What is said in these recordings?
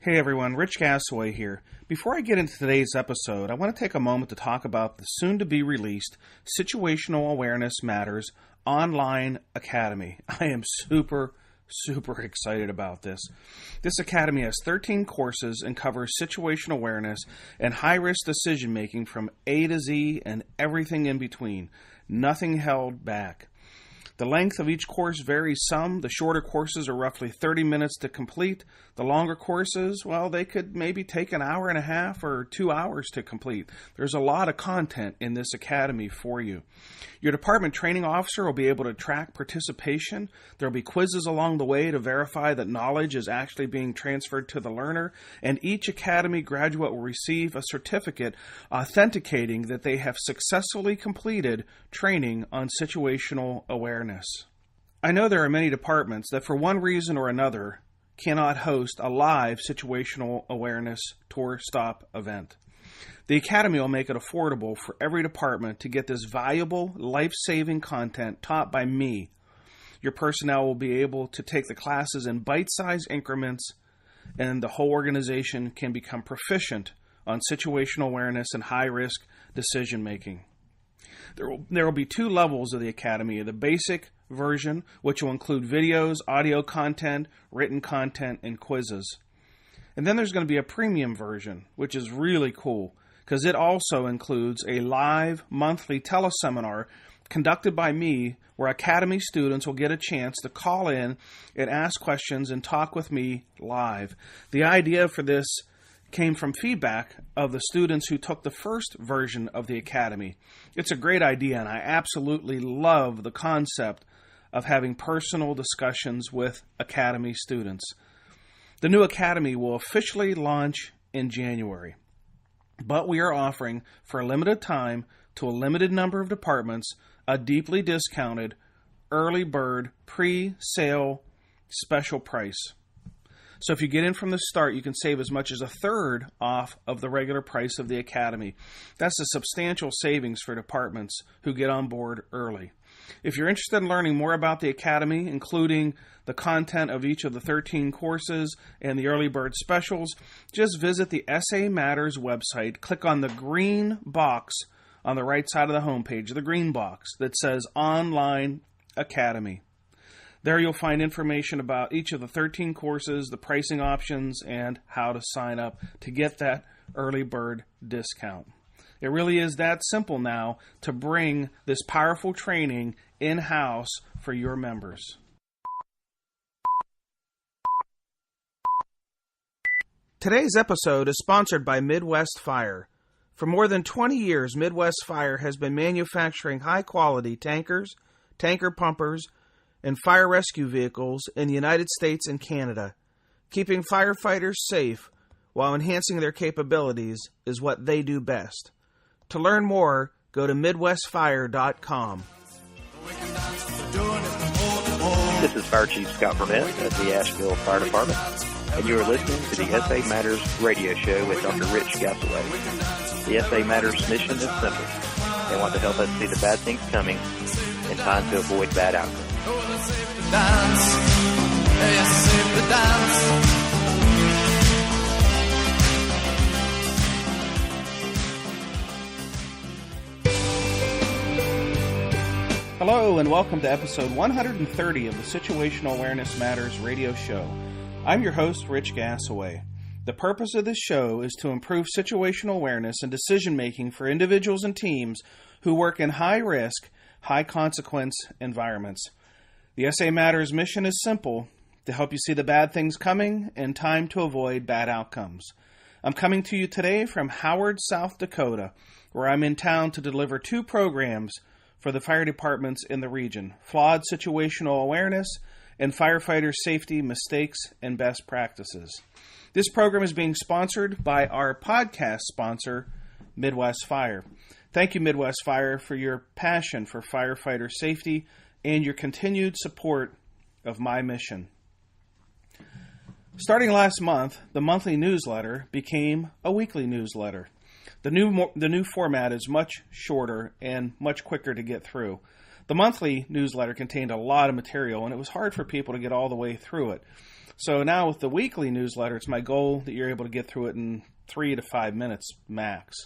Hey everyone, Rich Gasaway here. Before I get into today's episode, I want to take a moment to talk about the soon-to-be-released Situational Awareness Matters Online Academy. I am super excited about this. This academy has 13 courses and covers situational awareness and high-risk decision-making from A to Z and everything in between. Nothing held back. The length of each course varies some. The shorter courses are roughly 30 minutes to complete. The longer courses, well, they could maybe take an hour and a half or 2 hours to complete. There's a lot of content in this academy for you. Your department training officer will be able to track participation. There will be quizzes along the way to verify that knowledge is actually being transferred to the learner. And each academy graduate will receive a certificate authenticating that they have successfully completed training on situational awareness. I know there are many departments that for one reason or another cannot host a live situational awareness tour stop event. The Academy will make it affordable for every department to get this valuable, life-saving content taught by me. Your personnel will be able to take the classes in bite-sized increments, and the whole organization can become proficient on situational awareness and high-risk decision-making. There will be 2 levels of the Academy, the basic version, which will include videos, audio content, written content, and quizzes. And then there's going to be a premium version, which is really cool, because it also includes a live monthly teleseminar conducted by me, where Academy students will get a chance to call in and ask questions and talk with me live. The idea for this came from feedback of the students who took the first version of the Academy. It's a great idea, and I absolutely love the concept of having personal discussions with Academy students. The new Academy will officially launch in January, but we are offering for a limited time to a limited number of departments a deeply discounted early bird pre-sale special price. So if you get in from the start, you can save as much as a third off of the regular price of the Academy. That's a substantial savings for departments who get on board early. If you're interested in learning more about the Academy, including the content of each of the 13 courses and the early bird specials, just visit the SA Matters website. Click on the green box on the right side of the homepage, the green box that says Online Academy. There you'll find information about each of the 13 courses, the pricing options, and how to sign up to get that early bird discount. It really is that simple now to bring this powerful training in-house for your members. Today's episode is sponsored by Midwest Fire. For more than 20 years, Midwest Fire has been manufacturing high-quality tankers, tanker pumpers, and fire rescue vehicles in the United States and Canada. Keeping firefighters safe while enhancing their capabilities is what they do best. To learn more, go to MidwestFire.com. This is Fire Chief Scott Burnett of the Asheville Fire Department, and you are listening to the SA Matters radio show with Dr. Rich Gasaway. The SA Matters mission is simple. They want to help us see the bad things coming and time to avoid bad outcomes. Hello and welcome to episode 130 of the Situational Awareness Matters radio show. I'm your host, Rich Gasaway. The purpose of this show is to improve situational awareness and decision-making for individuals and teams who work in high-risk, high-consequence environments. The SA Matters mission is simple: to help you see the bad things coming and time to avoid bad outcomes. I'm coming to you today from Howard, South Dakota, where I'm in town to deliver 2 programs for the fire departments in the region: Flawed Situational Awareness and Firefighter Safety Mistakes and Best Practices. This program is being sponsored by our podcast sponsor, Midwest Fire. Thank you, Midwest Fire, for your passion for firefighter safety and your continued support of my mission. Starting last month, the monthly newsletter became a weekly newsletter. The new format is much shorter and much quicker to get through. The monthly newsletter contained a lot of material, and it was hard for people to get all the way through it. So now with the weekly newsletter, it's my goal that you're able to get through it in 3 to 5 minutes max.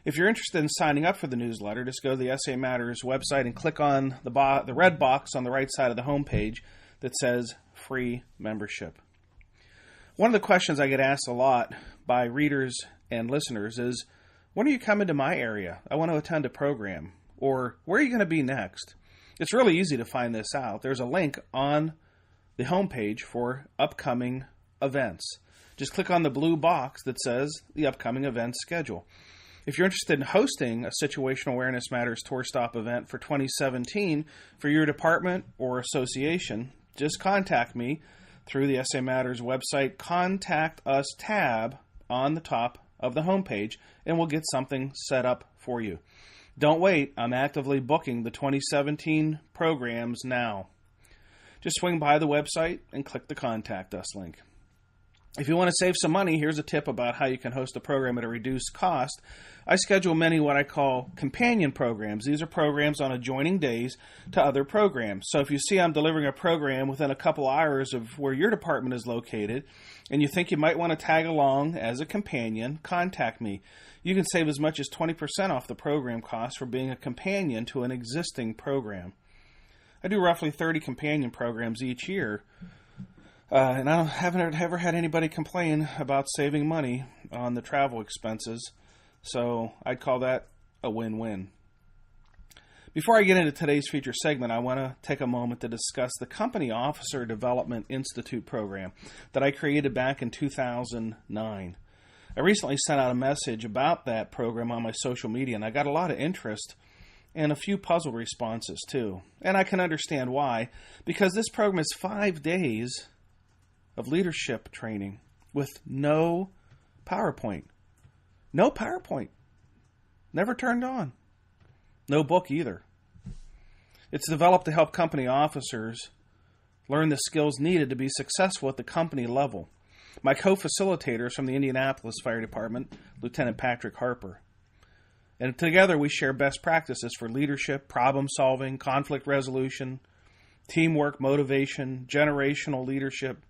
If you're interested in signing up for the newsletter, just go to the SA Matters website and click on the red box on the right side of the homepage that says free membership. One of the questions I get asked a lot by readers and listeners is, when are you coming to my area? I want to attend a program. Or, where are you going to be next? It's really easy to find this out. There's a link on the homepage for upcoming events. Just click on the blue box that says the upcoming event schedule. If you're interested in hosting a Situational Awareness Matters Tour Stop event for 2017 for your department or association, just contact me through the SA Matters website Contact Us tab on the top of the homepage, and we'll get something set up for you. Don't wait. I'm actively booking the 2017 programs now. Just swing by the website and click the Contact Us link. If you want to save some money, here's a tip about how you can host a program at a reduced cost. I schedule many what I call companion programs. These are programs on adjoining days to other programs. So if you see I'm delivering a program within a couple hours of where your department is located, and you think you might want to tag along as a companion, contact me. You can save as much as 20% off the program cost for being a companion to an existing program. I do roughly 30 companion programs each year. And I haven't ever had anybody complain about saving money on the travel expenses, so I'd call that a win-win. Before I get into today's feature segment, I want to take a moment to discuss the Company Officer Development Institute program that I created back in 2009. I recently sent out a message about that program on my social media, and I got a lot of interest and a few puzzle responses too. And I can understand why, because this program is 5 days of leadership training with no PowerPoint. No PowerPoint. Never turned on. No book either. It's developed to help company officers learn the skills needed to be successful at the company level. My co-facilitators from the Indianapolis Fire Department, Lieutenant Patrick Harper. And together we share best practices for leadership, problem solving, conflict resolution, teamwork, motivation, generational leadership,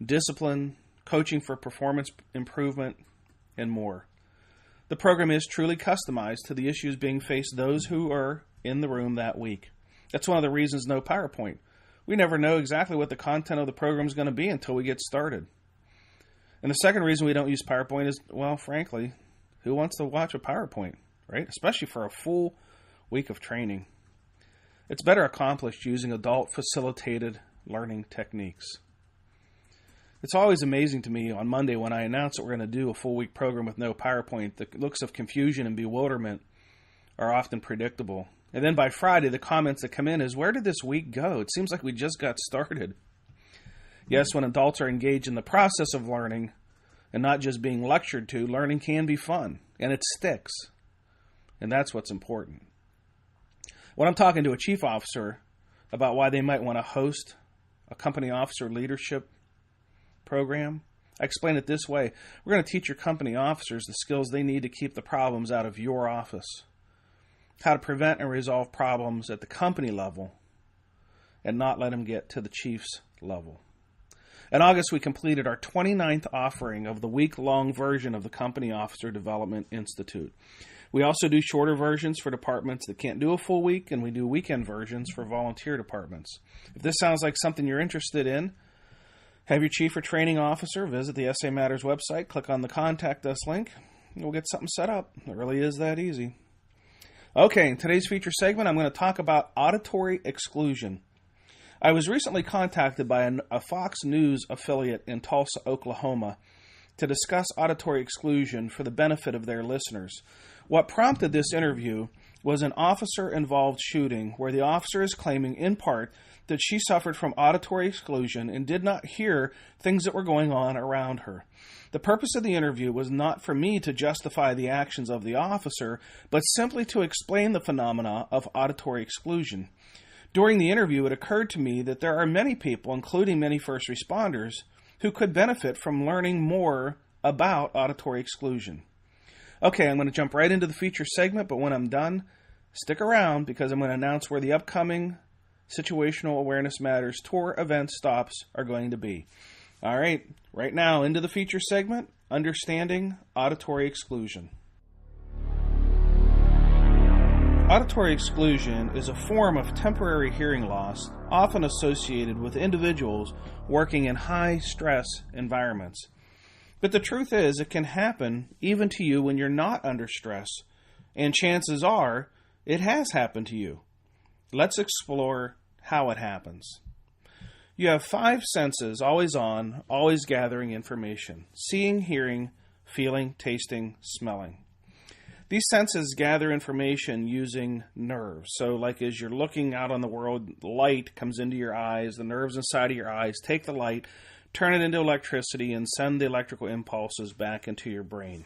discipline, coaching for performance improvement, and more. The program is truly customized to the issues being faced those who are in the room that week. That's one of the reasons no PowerPoint. We never know exactly what the content of the program is going to be until we get started. And the second reason we don't use PowerPoint is, well, frankly, who wants to watch a PowerPoint, right? Especially for a full week of training. It's better accomplished using adult-facilitated learning techniques. It's always amazing to me on Monday when I announce that we're going to do a full week program with no PowerPoint. The looks of confusion and bewilderment are often predictable. And then by Friday, the comments that come in is, where did this week go? It seems like we just got started. Yes, when adults are engaged in the process of learning and not just being lectured to, learning can be fun, and it sticks. And that's what's important. When I'm talking to a chief officer about why they might want to host a company officer leadership program, I explain it this way. We're going to teach your company officers the skills they need to keep the problems out of your office, how to prevent and resolve problems at the company level, and not let them get to the chief's level. In August, we completed our 29th offering of the week-long version of the Company Officer Development Institute. We also do shorter versions for departments that can't do a full week, and we do weekend versions for volunteer departments. If this sounds like something you're interested in, have your chief or training officer visit the SA Matters website, click on the Contact Us link, and we'll get something set up. It really is that easy. Okay, in today's feature segment, I'm going to talk about auditory exclusion. I was recently contacted by a Fox News affiliate in Tulsa, Oklahoma, to discuss auditory exclusion for the benefit of their listeners. What prompted this interview was an officer-involved shooting where the officer is claiming, in part, that she suffered from auditory exclusion and did not hear things that were going on around her. The purpose of the interview was not for me to justify the actions of the officer, but simply to explain the phenomena of auditory exclusion. During the interview, it occurred to me that there are many people, including many first responders, who could benefit from learning more about auditory exclusion. Okay, I'm going to jump right into the feature segment, but when I'm done, stick around because I'm going to announce where the upcoming Situational Awareness Matters tour event stops are going to be. All right, right now into the feature segment, Understanding Auditory Exclusion. Auditory exclusion is a form of temporary hearing loss often associated with individuals working in high-stress environments. But the truth is, it can happen even to you when you're not under stress, and chances are it has happened to you. Let's explore how it happens. You have 5 senses always on, always gathering information: seeing, hearing, feeling, tasting, smelling. These senses gather information using nerves. So like as you're looking out on the world, light comes into your eyes, the nerves inside of your eyes take the light, turn it into electricity, and send the electrical impulses back into your brain.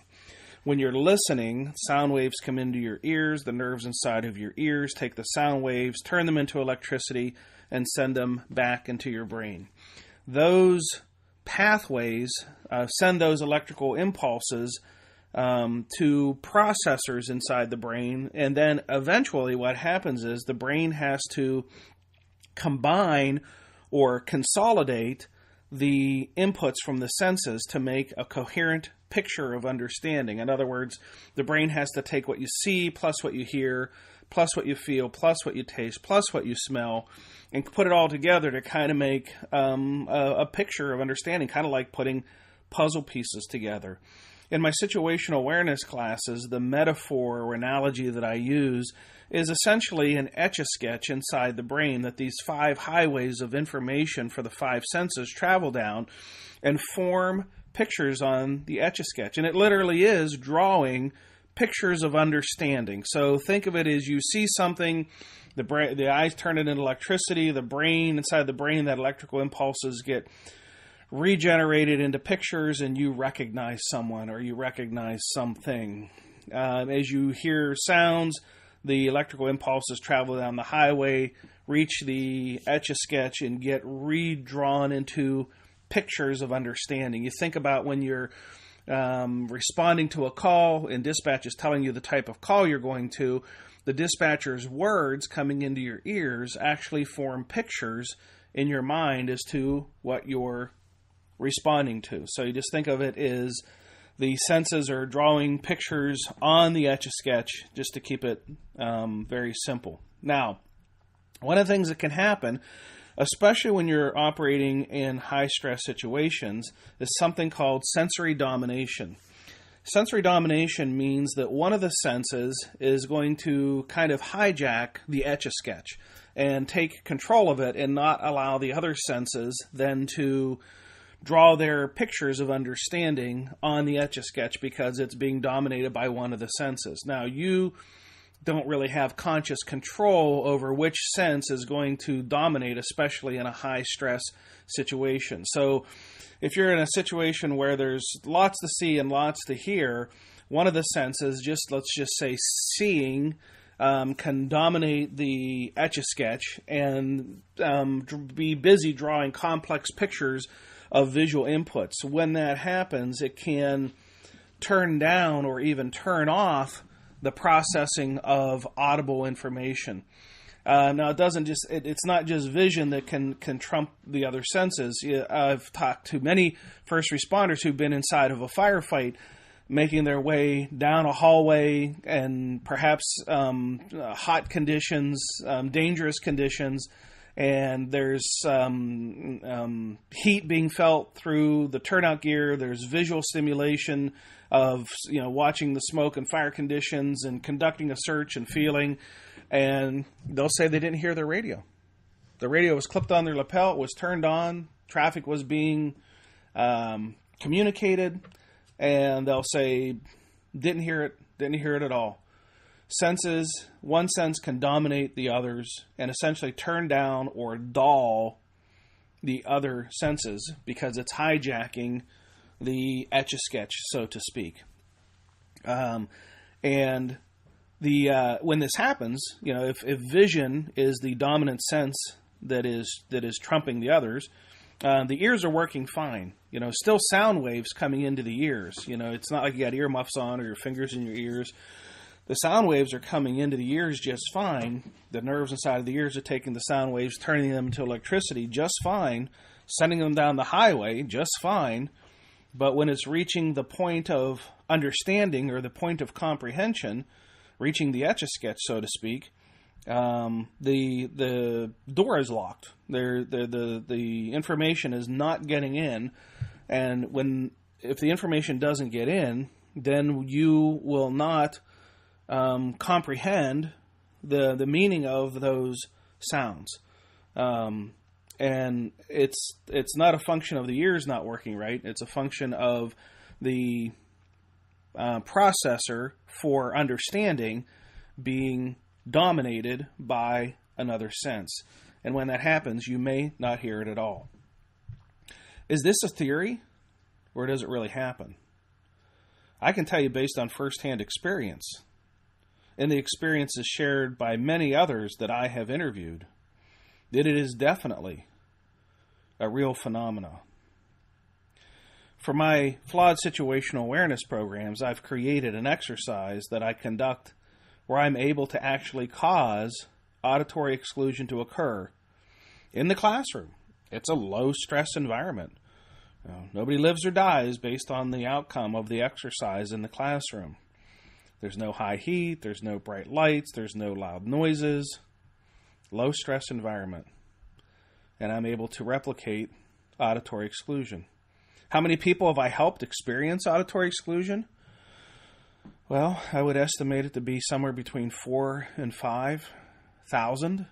When you're listening, sound waves come into your ears, the nerves inside of your ears take the sound waves, turn them into electricity, and send them back into your brain. Those pathways send those electrical impulses to processors inside the brain, and then eventually what happens is the brain has to combine or consolidate the inputs from the senses to make a coherent picture of understanding. In other words, the brain has to take what you see, plus what you hear, plus what you feel, plus what you taste, plus what you smell, and put it all together to kind of make a picture of understanding, kind of like putting puzzle pieces together. In my situational awareness classes, the metaphor or analogy that I use is essentially an etch-a-sketch inside the brain that these 5 highways of information for the 5 senses travel down and form pictures on the etch-a-sketch. And it literally is drawing pictures of understanding. So think of it as you see something, the eyes turn it into electricity, the brain, inside the brain, that electrical impulses get regenerated into pictures, and you recognize someone or you recognize something. As you hear sounds, the electrical impulses travel down the highway, reach the etch-a-sketch, and get redrawn into pictures of understanding. You think about when you're responding to a call and dispatch is telling you the type of call you're going to, the dispatcher's words coming into your ears actually form pictures in your mind as to what you're responding to. So you just think of it as the senses are drawing pictures on the etch-a-sketch, just to keep it very simple. Now, one of the things that can happen, especially when you're operating in high-stress situations, is something called sensory domination. Sensory domination means that one of the senses is going to kind of hijack the etch-a-sketch and take control of it and not allow the other senses then to draw their pictures of understanding on the etch-a-sketch because it's being dominated by one of the senses. Now, you don't really have conscious control over which sense is going to dominate, especially in a high-stress situation. So if you're in a situation where there's lots to see and lots to hear, one of the senses, let's just say seeing, can dominate the etch-a-sketch and be busy drawing complex pictures of visual inputs. When that happens, it can turn down or even turn off the processing of audible information. Now, it's not just vision that can trump the other senses. I've talked to many first responders who've been inside of a firefight, making their way down a hallway and perhaps hot conditions, dangerous conditions, and there's heat being felt through the turnout gear. There's visual stimulation of watching the smoke and fire conditions and conducting a search and feeling. And they'll say they didn't hear their radio. The radio was clipped on their lapel. It was turned on. Traffic was being communicated, and they'll say didn't hear it at all. Senses, one sense can dominate the others and essentially turn down or dull the other senses because it's hijacking the etch-a-sketch, so to speak. And when this happens, if vision is the dominant sense that is trumping the others, the ears are working fine. Still sound waves coming into the ears. It's not like you got earmuffs on or your fingers in your ears. the sound waves are coming into the ears just fine. The nerves inside of the ears are taking the sound waves, turning them into electricity just fine, sending them down the highway just fine. But when it's reaching the point of understanding or the point of comprehension, reaching the Etch-a-Sketch, so to speak, the door is locked. The information is not getting in, and if the information doesn't get in, then you will not comprehend the meaning of those sounds. And it's not a function of the ears not working right. It's a function of the processor for understanding being dominated by another sense. And when that happens, you may not hear it at all. Is this a theory, or does it really happen? I can tell you based on firsthand experience, and the experiences shared by many others that I have interviewed, that it is definitely a real phenomenon. For my flawed situational awareness programs, I've created an exercise that I conduct where I'm able to actually cause auditory exclusion to occur in the classroom. It's a low-stress environment. Nobody lives or dies based on the outcome of the exercise in the classroom. There's no high heat, there's no bright lights, there's no loud noises. Low-stress environment. And I'm able to replicate auditory exclusion. How many people have I helped experience auditory exclusion? Well, I would estimate it to be somewhere between 4,000 and 5,000.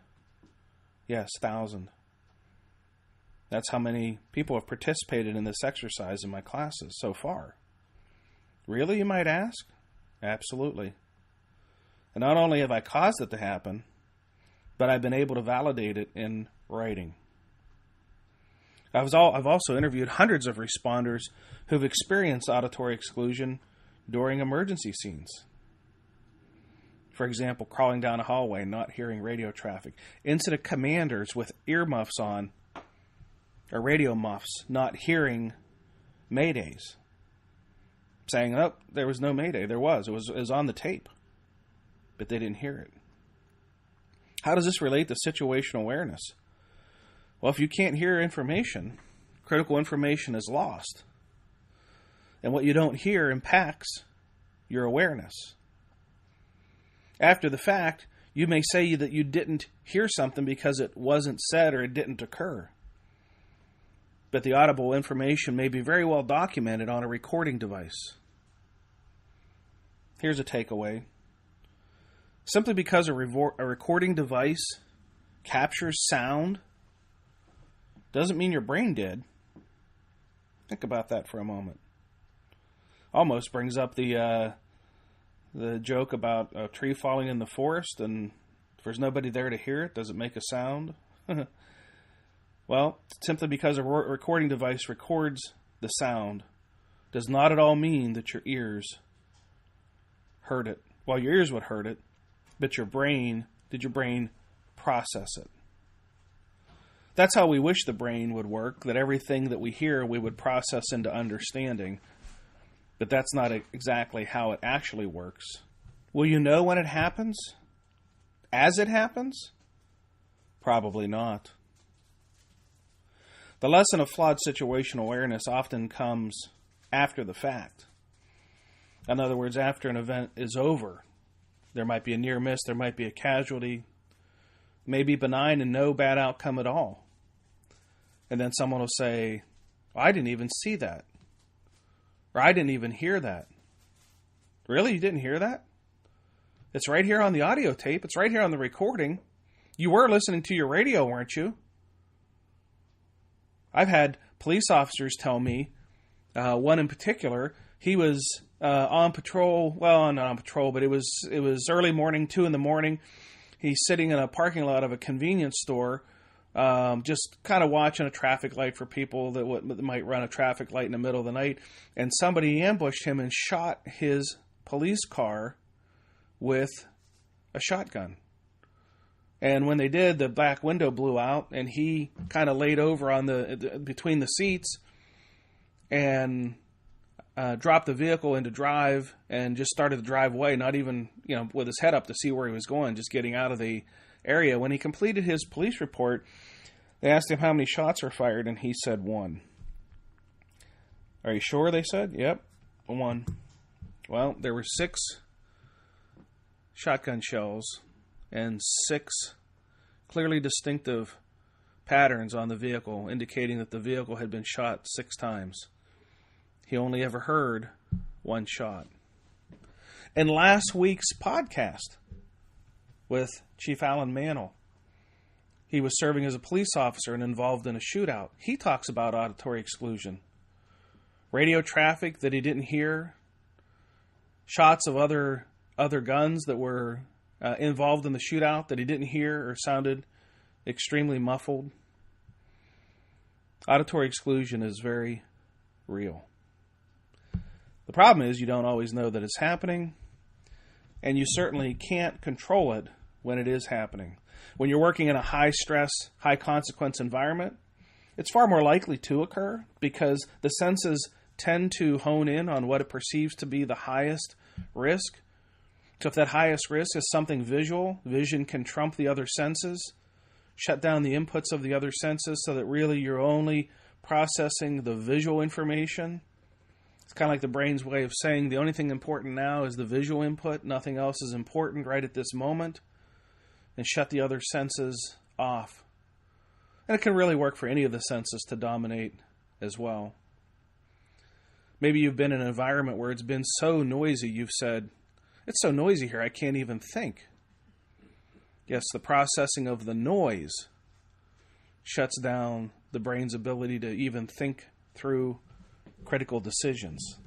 Yes, 1,000. That's how many people have participated in this exercise in my classes so far. Really, you might ask? Absolutely. And not only have I caused it to happen, but I've been able to validate it in writing. I've also interviewed hundreds of responders who've experienced auditory exclusion during emergency scenes. For example, crawling down a hallway, not hearing radio traffic. Incident commanders with earmuffs on, or radio muffs, not hearing maydays. Saying, oh, there was no mayday. There was. It was on the tape. But they didn't hear it. How does this relate to situational awareness? Well, if you can't hear information, critical information is lost. And what you don't hear impacts your awareness. After the fact, you may say that you didn't hear something because it wasn't said or it didn't occur. But the audible information may be very well documented on a recording device. Here's a takeaway. Simply because a recording device captures sound doesn't mean your brain did. Think about that for a moment. Almost brings up the joke about a tree falling in the forest, and if there's nobody there to hear it, does it make a sound? Well, simply because a recording device records the sound does not at all mean that your ears heard it. Well, your ears would heard it, but did your brain process it? That's how we wish the brain would work, that everything that we hear we would process into understanding. But that's not exactly how it actually works. Will you know when it happens? As it happens? Probably not. The lesson of flawed situational awareness often comes after the fact. In other words, after an event is over. There might be a near miss, there might be a casualty, maybe benign and no bad outcome at all. And then someone will say, well, I didn't even see that. Or I didn't even hear that. Really? You didn't hear that? It's right here on the audio tape. It's right here on the recording. You were listening to your radio, weren't you? I've had police officers tell me, one in particular, he was on patrol, well, not on patrol, but it was early morning, 2 a.m. He's sitting in a parking lot of a convenience store, just kind of watching a traffic light for people that might run a traffic light in the middle of the night. And somebody ambushed him and shot his police car with a shotgun. And when they did, the back window blew out, and he kind of laid over on between the seats and dropped the vehicle into drive and just started to drive away, not even with his head up to see where he was going, just getting out of the area. When he completed his police report, they asked him how many shots were fired, and he said 1. Are you sure? They said. Yep, 1. Well, there were 6 shotgun shells and 6 clearly distinctive patterns on the vehicle, indicating that the vehicle had been shot 6 times. He only ever heard 1 shot. In last week's podcast with Chief Alan Mantle, he was serving as a police officer and involved in a shootout. He talks about auditory exclusion. Radio traffic that he didn't hear, shots of other guns that were involved in the shootout that he didn't hear or sounded extremely muffled. Auditory exclusion is very real. The problem is you don't always know that it's happening, and you certainly can't control it when it is happening. When you're working in a high-stress, high-consequence environment, it's far more likely to occur because the senses tend to hone in on what it perceives to be the highest risk. So if that highest risk is something visual, vision can trump the other senses, shut down the inputs of the other senses so that really you're only processing the visual information. It's kind of like the brain's way of saying the only thing important now is the visual input. Nothing else is important right at this moment. And shut the other senses off. And it can really work for any of the senses to dominate as well. Maybe you've been in an environment where it's been so noisy, you've said, it's so noisy here, I can't even think. Yes, the processing of the noise shuts down the brain's ability to even think through critical decisions.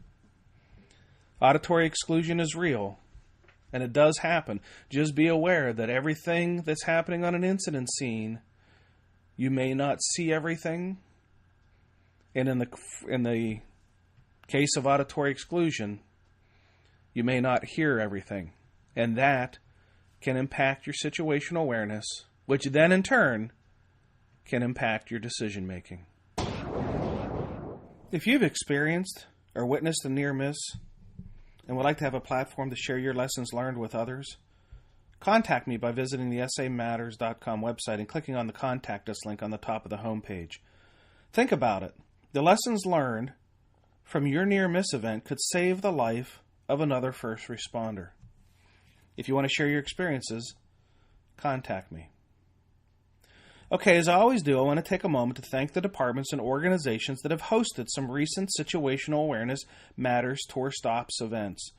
Auditory exclusion is real, and it does happen. Just be aware that everything that's happening on an incident scene, you may not see everything, and in the case of auditory exclusion, you may not hear everything, and that can impact your situational awareness, which then in turn can impact your decision making. If you've experienced or witnessed a near miss and would like to have a platform to share your lessons learned with others, contact me by visiting the samatters.com website and clicking on the Contact Us link on the top of the homepage. Think about it. The lessons learned from your near miss event could save the life of another first responder. If you want to share your experiences, contact me. Okay, as I always do, I want to take a moment to thank the departments and organizations that have hosted some recent Situational Awareness Matters Tour Stops events.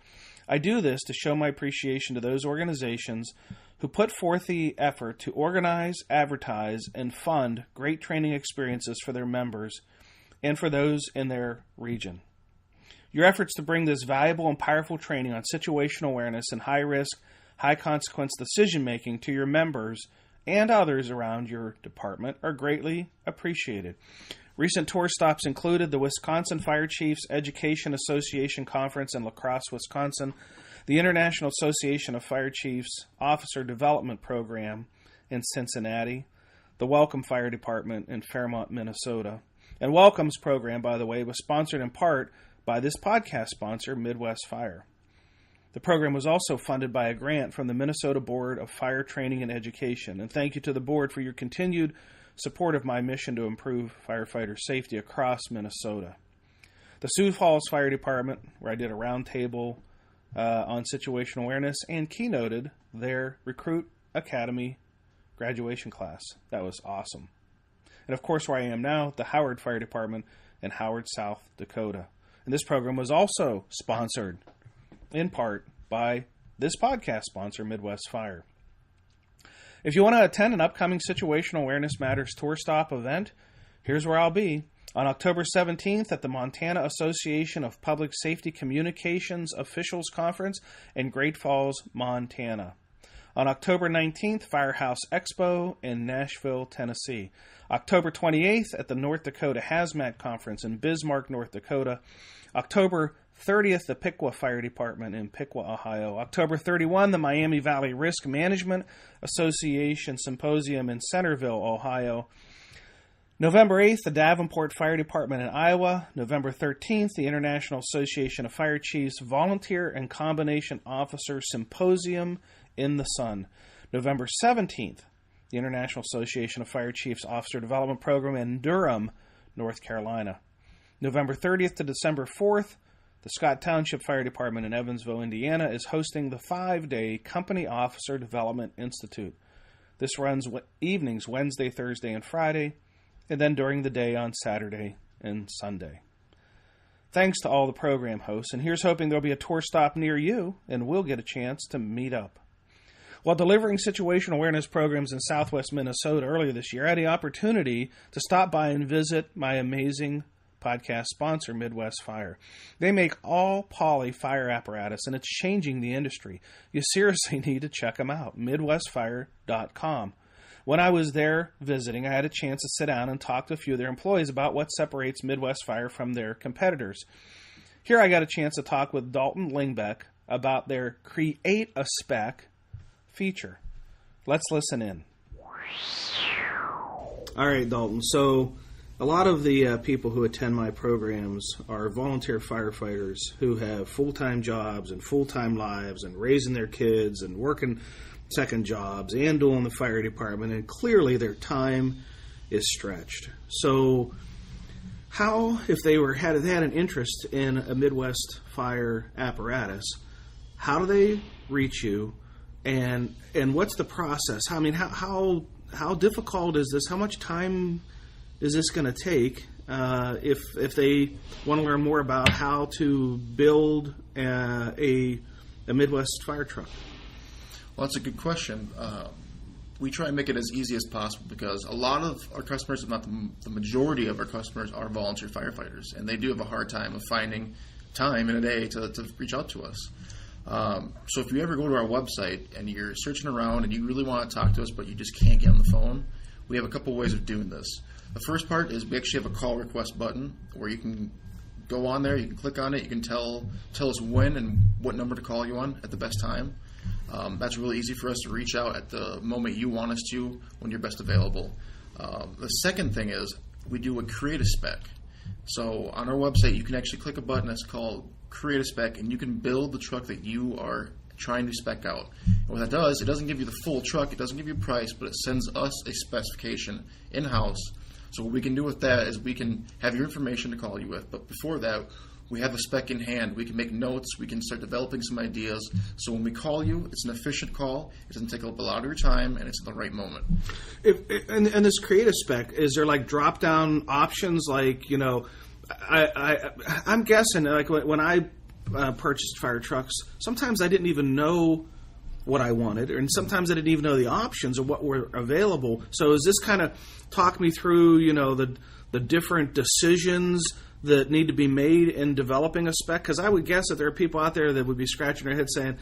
I do this to show my appreciation to those organizations who put forth the effort to organize, advertise, and fund great training experiences for their members and for those in their region. Your efforts to bring this valuable and powerful training on situational awareness and high-risk, high-consequence decision-making to your members and others around your department are greatly appreciated. Recent tour stops included the Wisconsin Fire Chiefs Education Association Conference in La Crosse, Wisconsin, the International Association of Fire Chiefs Officer Development Program in Cincinnati, the Welcome Fire Department in Fairmont, Minnesota. And Welcome's program, by the way, was sponsored in part by this podcast sponsor, Midwest Fire. The program was also funded by a grant from the Minnesota Board of Fire Training and Education. And thank you to the board for your continued support of my mission to improve firefighter safety across Minnesota. The Sioux Falls Fire Department, where I did a roundtable on situational awareness and keynoted their Recruit Academy graduation class. That was awesome. And of course, where I am now, the Howard Fire Department in Howard, South Dakota. And this program was also sponsored in part by this podcast sponsor, Midwest Fire. If you want to attend an upcoming Situational Awareness Matters Tour Stop event, here's where I'll be. On October 17th at the Montana Association of Public Safety Communications Officials Conference in Great Falls, Montana. On October 19th, Firehouse Expo in Nashville, Tennessee. October 28th at the North Dakota Hazmat Conference in Bismarck, North Dakota. October 30th, the Piqua Fire Department in Piqua, Ohio. October 31, the Miami Valley Risk Management Association Symposium in Centerville, Ohio. November 8th, the Davenport Fire Department in Iowa. November 13th, the International Association of Fire Chiefs Volunteer and Combination Officer Symposium in the Sun. November 17th, the International Association of Fire Chiefs Officer Development Program in Durham, North Carolina. November 30th to December 4th, the Scott Township Fire Department in Evansville, Indiana, is hosting the 5-day Company Officer Development Institute. This runs evenings Wednesday, Thursday, and Friday, and then during the day on Saturday and Sunday. Thanks to all the program hosts, and here's hoping there'll be a tour stop near you, and we'll get a chance to meet up. While delivering situational awareness programs in southwest Minnesota earlier this year, I had the opportunity to stop by and visit my amazing podcast sponsor, Midwest Fire. They make all poly fire apparatus, and it's changing the industry. You seriously need to check them out, MidwestFire.com. When I was there visiting, I had a chance to sit down and talk to a few of their employees about what separates Midwest Fire from their competitors. Here I got a chance to talk with Dalton Lingbeck about their Create a Spec feature. Let's listen in. All right, Dalton. So a lot of the people who attend my programs are volunteer firefighters who have full-time jobs and full-time lives and raising their kids and working second jobs and doing the fire department, and clearly their time is stretched. So how, if they had an interest in a Midwest Fire apparatus, how do they reach you? And what's the process? I mean, how difficult is this? How much time is this going to take if they want to learn more about how to build a Midwest fire truck? Well, that's a good question. We try and make it as easy as possible because a lot of our customers, if not the majority of our customers, are volunteer firefighters, and they do have a hard time of finding time in a day to reach out to us. So if you ever go to our website and you're searching around and you really want to talk to us but you just can't get on the phone, we have a couple ways of doing this. The first part is we actually have a call request button where you can go on there, you can click on it, you can tell us when and what number to call you on at the best time. That's really easy for us to reach out at the moment you want us to, when you're best available. The second thing is we do a Create a Spec. So on our website, you can actually click a button that's called Create a Spec, and you can build the truck that you are trying to spec out. And what that does, it doesn't give you the full truck, it doesn't give you a price, but it sends us a specification in-house. So what we can do with that is we can have your information to call you with, but before that, we have the spec in hand. We can make notes. We can start developing some ideas. So when we call you, it's an efficient call. It doesn't take up a lot of your time, and it's at the right moment. And this Create a Spec, is there like drop-down options? Like, you know, I'm guessing like when I purchased fire trucks, sometimes I didn't even know what I wanted, and sometimes I didn't even know the options of what were available. So is this kind of talk me through, you know, the different decisions that need to be made in developing a spec? Because I would guess that there are people out there that would be scratching their head saying,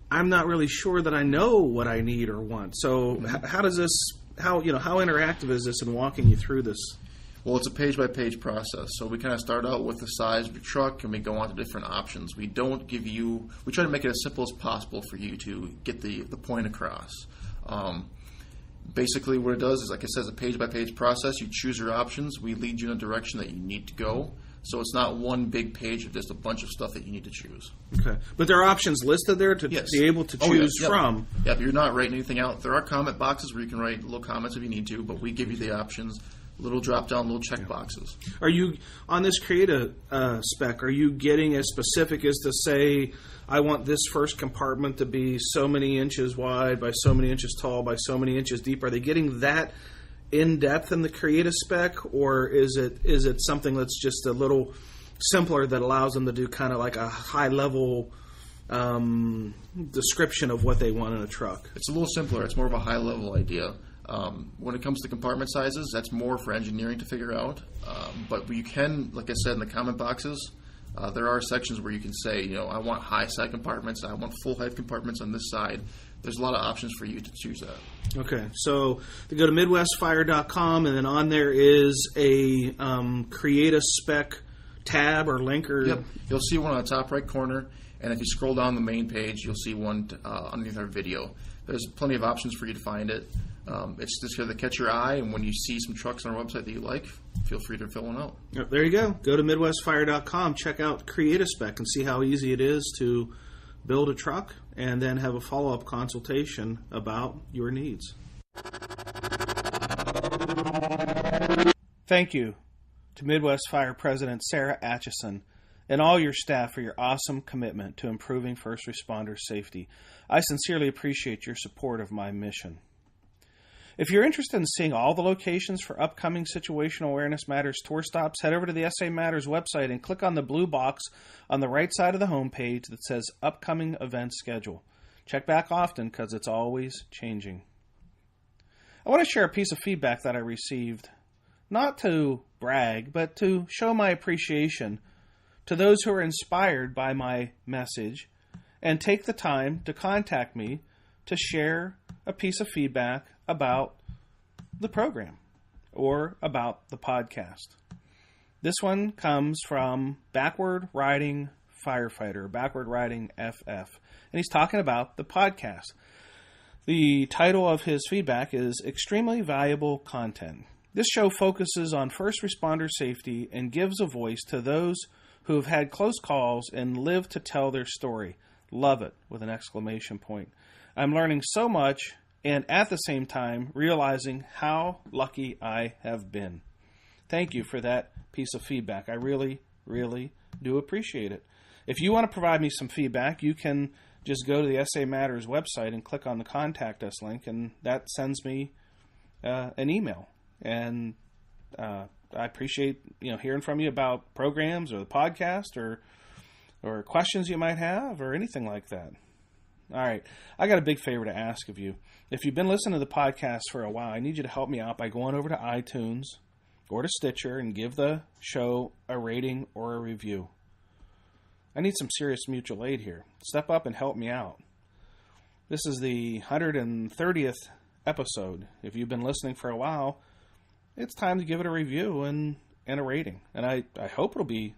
I'm not really sure that I know what I need or want. So how interactive is this in walking you through this? Well, it's a page-by-page process. So we kind of start out with the size of your truck, and we go on to different options. We try to make it as simple as possible for you to get the point across. Basically what it does is, like it says, a page-by-page process. You choose your options. We lead you in a direction that you need to go. So it's not one big page of just a bunch of stuff that you need to choose. Okay. But there are options listed there to be able to choose from. Yeah, but you're not writing anything out. There are comment boxes where you can write little comments if you need to, but we give you the options, little drop-down, little check boxes. Are you, on this Create a Spec, are you getting as specific as to say, I want this first compartment to be so many inches wide by so many inches tall by so many inches deep? Are they getting that in depth in the Create a Spec, or is it something that's just a little simpler that allows them to do kind of like a high level description of what they want in a truck? It's a little simpler. It's more of a high level idea. When it comes to compartment sizes, that's more for engineering to figure out. But you can, like I said, in the comment boxes, there are sections where you can say, you know, I want high side compartments, I want full height compartments on this side. There's a lot of options for you to choose that. Okay, so you go to MidwestFire.com, and then on there is a Create a Spec tab or link. Yep, you'll see one on the top right corner, and if you scroll down the main page, you'll see one underneath our video. There's plenty of options for you to find it. It's just going to catch your eye, and when you see some trucks on our website that you like, feel free to fill one out. Yep, there you go. Go to MidwestFire.com, check out Create a Spec, and see how easy it is to build a truck and then have a follow-up consultation about your needs. Thank you to Midwest Fire President Sarah Atchison and all your staff for your awesome commitment to improving first responder safety. I sincerely appreciate your support of my mission. If you're interested in seeing all the locations for upcoming Situational Awareness Matters tour stops, head over to the SA Matters website and click on the blue box on the right side of the homepage that says Upcoming Event Schedule. Check back often because it's always changing. I want to share a piece of feedback that I received, not to brag, but to show my appreciation to those who are inspired by my message and take the time to contact me to share a piece of feedback about the program or about the podcast. This one comes from Backward Riding Firefighter, Backward Riding FF, and he's talking about the podcast. The title of his feedback is Extremely Valuable Content. This show focuses on first responder safety and gives a voice to those who have had close calls and live to tell their story. Love it, with an exclamation point. I'm learning so much and at the same time realizing how lucky I have been. Thank you for that piece of feedback. I really, really do appreciate it. If you want to provide me some feedback, you can just go to the SA Matters website and click on the Contact Us link, and that sends me an email. And I appreciate hearing from you about programs or the podcast or questions you might have or anything like that. All right, I got a big favor to ask of you. If you've been listening to the podcast for a while, I need you to help me out by going over to iTunes or to Stitcher and give the show a rating or a review. I need some serious mutual aid here. Step up and help me out. This is the 130th episode. If you've been listening for a while, it's time to give it a review and a rating. And I hope it'll be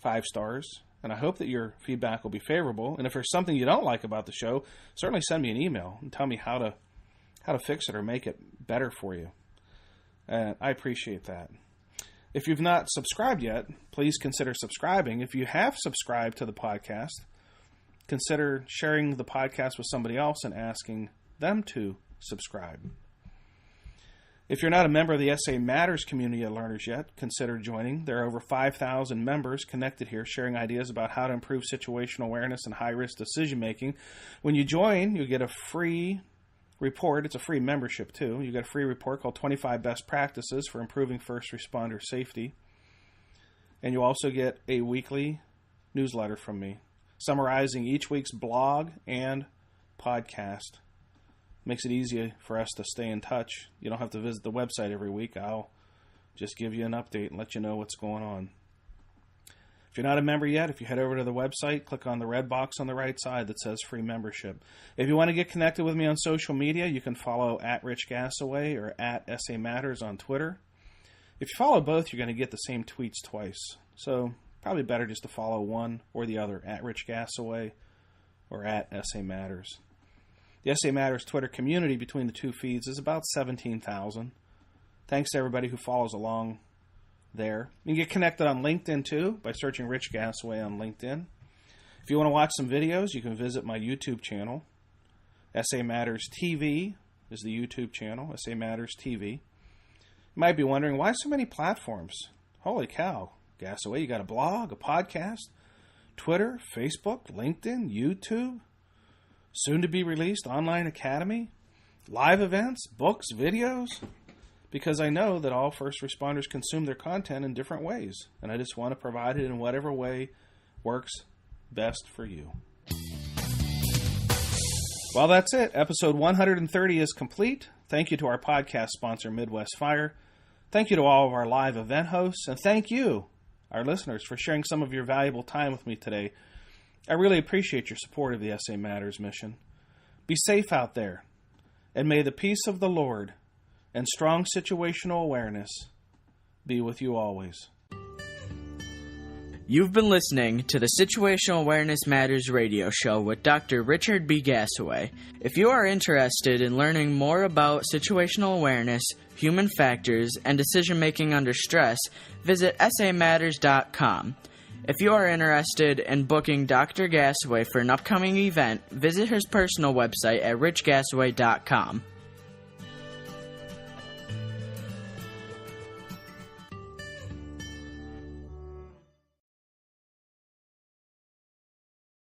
5 stars. And I hope that your feedback will be favorable. And if there's something you don't like about the show, certainly send me an email and tell me how to fix it or make it better for you. I appreciate that. If you've not subscribed yet, please consider subscribing. If you have subscribed to the podcast, consider sharing the podcast with somebody else and asking them to subscribe. If you're not a member of the SA Matters community of learners yet, consider joining. There are over 5,000 members connected here sharing ideas about how to improve situational awareness and high-risk decision-making. When you join, you get a free report. It's a free membership, too. You get a free report called 25 Best Practices for Improving First Responder Safety. And you also get a weekly newsletter from me summarizing each week's blog and podcast. Makes it easier for us to stay in touch. You don't have to visit the website every week. I'll just give you an update and let you know what's going on. If you're not a member yet, if you head over to the website, click on the red box on the right side that says free membership. If you want to get connected with me on social media, you can follow @RichGasaway or @SA Matters on Twitter. If you follow both, you're going to get the same tweets twice. So probably better just to follow one or the other, @RichGasaway or @SA Matters. The SA Matters Twitter community between the two feeds is about 17,000. Thanks to everybody who follows along there. You can get connected on LinkedIn too by searching Rich Gasaway on LinkedIn. If you want to watch some videos, you can visit my YouTube channel. SA Matters TV is the YouTube channel, SA Matters TV. You might be wondering, why so many platforms? Holy cow, Gasaway, you got a blog, a podcast, Twitter, Facebook, LinkedIn, YouTube, soon-to-be-released online academy, live events, books, videos, because I know that all first responders consume their content in different ways, and I just want to provide it in whatever way works best for you. Well, that's it. Episode 130 is complete. Thank you to our podcast sponsor, Midwest Fire. Thank you to all of our live event hosts, and thank you, our listeners, for sharing some of your valuable time with me today. I really appreciate your support of the SA Matters mission. Be safe out there, and may the peace of the Lord and strong situational awareness be with you always. You've been listening to the Situational Awareness Matters radio show with Dr. Richard B. Gasaway. If you are interested in learning more about situational awareness, human factors, and decision-making under stress, visit samatters.com. If you are interested in booking Dr. Gasaway for an upcoming event, visit his personal website at richgasaway.com.